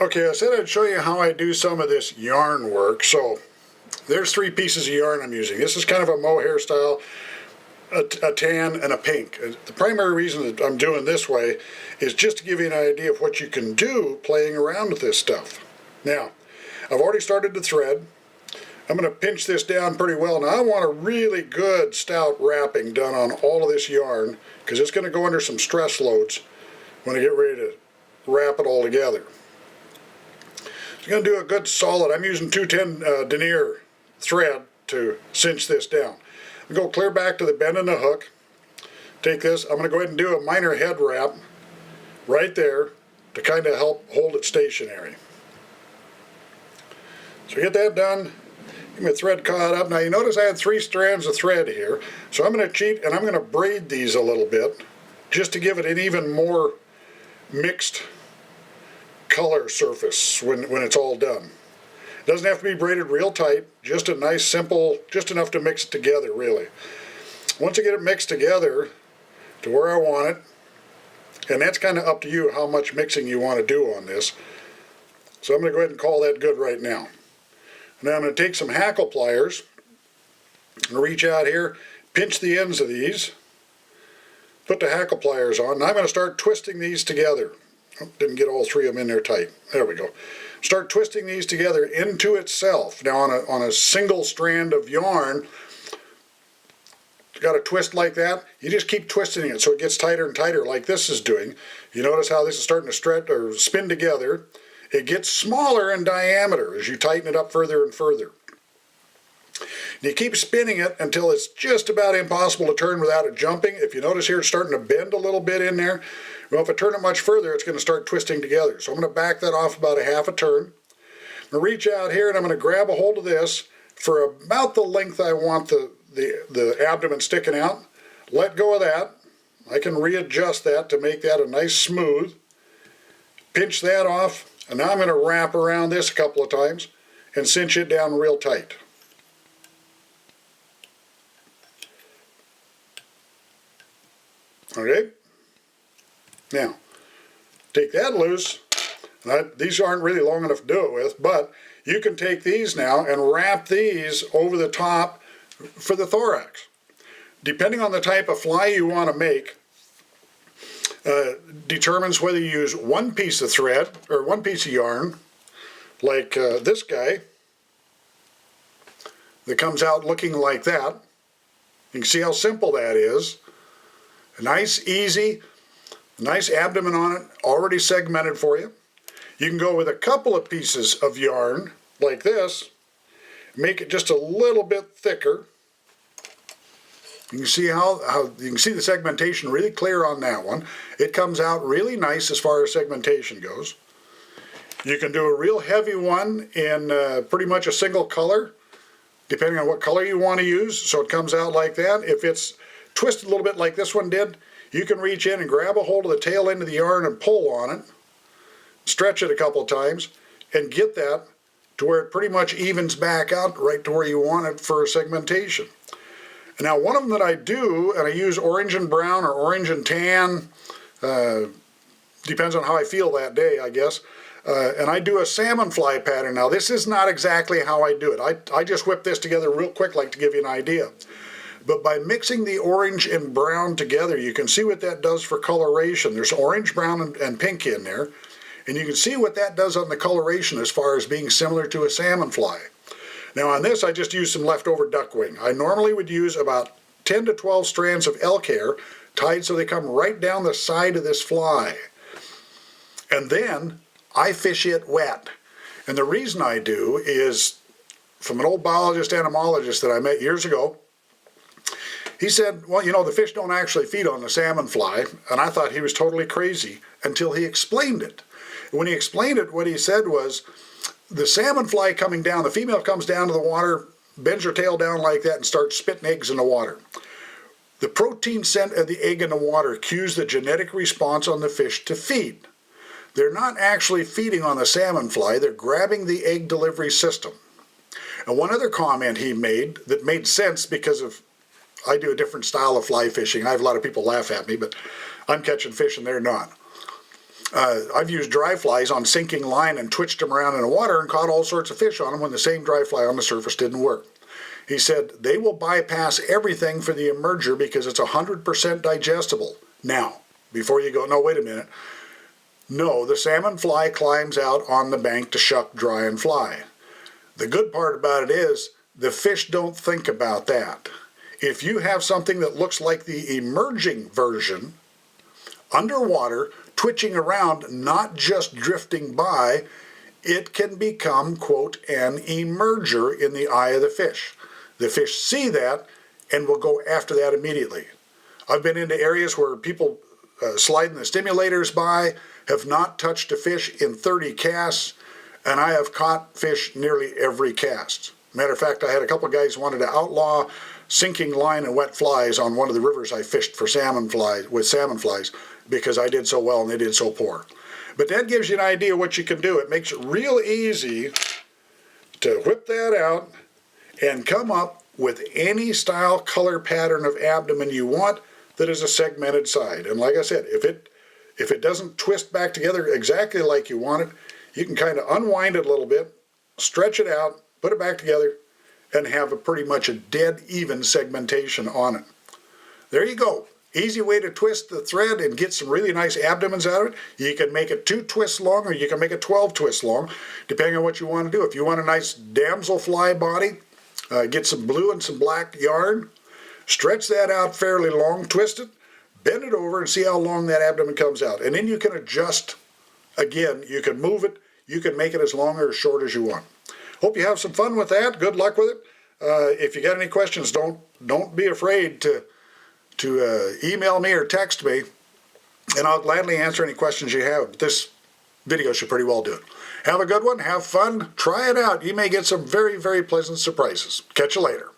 Okay, I said I'd show you how I do some of this yarn work. So there's 3 pieces of yarn I'm using. This is kind of a mohair style, a tan, and a pink. The primary reason that I'm doing this way is just to give you an idea of what you can do playing around with this stuff. Now, I've already started to thread. I'm going to pinch this down pretty well. Now I want a really good stout wrapping done on all of this yarn because it's going to go under some stress loads when I get ready to wrap it all together. I'm going to do a good solid, I'm using 210 denier thread to cinch this down. I'm going to go clear back to the bend in the hook, take this, I'm going to go ahead and do a minor head wrap right there to kind of help hold it stationary. So get that done, get my thread caught up. Now you notice I had 3 strands of thread here, so I'm going to cheat and I'm going to braid these a little bit just to give it an even more mixed color surface when it's all done. It doesn't have to be braided real tight, just a nice simple, just enough to mix it together really. Once I get it mixed together to where I want it, and that's kind of up to you how much mixing you want to do on this. So I'm going to go ahead and call that good right now. Now I'm going to take some hackle pliers and reach out here, pinch the ends of these, put the hackle pliers on. Now I'm going to start twisting these together. Oh, didn't get all 3 of them in there tight. There we go. Start twisting these together into itself. Now on a single strand of yarn, you got to twist like that. You just keep twisting it so it gets tighter and tighter like this is doing. You notice how this is starting to stretch or spin together. It gets smaller in diameter as you tighten it up further and further. And you keep spinning it until it's just about impossible to turn without it jumping. If you notice here it's starting to bend a little bit in there. Well, if I turn it much further, it's going to start twisting together. So I'm going to back that off about a half a turn. I'm going to reach out here and I'm going to grab a hold of this for about the length I want the abdomen sticking out. Let go of that. I can readjust that to make that a nice smooth. Pinch that off. And now I'm going to wrap around this a couple of times and cinch it down real tight. Okay? Now, take that loose. These aren't really long enough to do it with, but you can take these now and wrap these over the top for the thorax. Depending on the type of fly you want to make, determines whether you use 1 piece of thread or 1 piece of yarn, like this guy, that comes out looking like that. You can see how simple that is. A nice, easy, nice abdomen on it, already segmented for you. You can go with a couple of pieces of yarn, like this, make it just a little bit thicker. You can see how you can see the segmentation really clear on that one. It comes out really nice as far as segmentation goes. You can do a real heavy one in pretty much a single color, depending on what color you want to use, so it comes out like that. If it's twisted a little bit like this one did, you can reach in and grab a hold of the tail end of the yarn and pull on it, stretch it a couple of times, and get that to where it pretty much evens back out right to where you want it for segmentation. Now one of them that I do, and I use orange and brown or orange and tan, depends on how I feel that day, I guess, and I do a salmon fly pattern. Now this is not exactly how I do it. I just whip this together real quick like to give you an idea. But by mixing the orange and brown together, you can see what that does for coloration. There's orange, brown, and pink in there, and you can see what that does on the coloration as far as being similar to a salmon fly. Now on this I just used some leftover duckwing. I normally would use about 10 to 12 strands of elk hair tied so they come right down the side of this fly. And then I fish it wet. And the reason I do is from an old biologist entomologist that I met years ago. He said, well, you know, the fish don't actually feed on the salmon fly, and I thought he was totally crazy until he explained it. And when he explained it, what he said was, the salmon fly coming down, the female comes down to the water, bends her tail down like that and starts spitting eggs in the water. The protein scent of the egg in the water cues the genetic response on the fish to feed. They're not actually feeding on the salmon fly, they're grabbing the egg delivery system. And one other comment he made that made sense because of I do a different style of fly fishing. I have a lot of people laugh at me, but I'm catching fish and they're not. I've used dry flies on sinking line and twitched them around in the water and caught all sorts of fish on them when the same dry fly on the surface didn't work. He said they will bypass everything for the emerger because it's 100% digestible. Now, before you go, no, wait a minute. No, the salmon fly climbs out on the bank to shuck, dry, and fly. The good part about it is the fish don't think about that. If you have something that looks like the emerging version, underwater, twitching around, not just drifting by, it can become, quote, an emerger in the eye of the fish. The fish see that and will go after that immediately. I've been into areas where people sliding the stimulators by have not touched a fish in 30 casts, and I have caught fish nearly every cast. Matter of fact, I had a couple of guys who wanted to outlaw sinking line and wet flies on one of the rivers I fished for salmon flies because I did so well and they did so poor. But that gives you an idea what you can do. It makes it real easy to whip that out and come up with any style, color, pattern of abdomen you want that is a segmented side. And like I said, if it doesn't twist back together exactly like you want it, you can kind of unwind it a little bit, stretch it out, put it back together, and have a pretty much a dead even segmentation on it. There you go. Easy way to twist the thread and get some really nice abdomens out of it. You can make it 2 twists long or you can make it 12 twists long, depending on what you want to do. If you want a nice damselfly body, get some blue and some black yarn, stretch that out fairly long, twist it, bend it over and see how long that abdomen comes out. And then you can adjust. Again, you can move it. You can make it as long or as short as you want. Hope you have some fun with that. Good luck with it. If you got any questions, don't be afraid to email me or text me, and I'll gladly answer any questions you have. This video should pretty well do it. Have a good one. Have fun. Try it out. You may get some very, very pleasant surprises. Catch you later.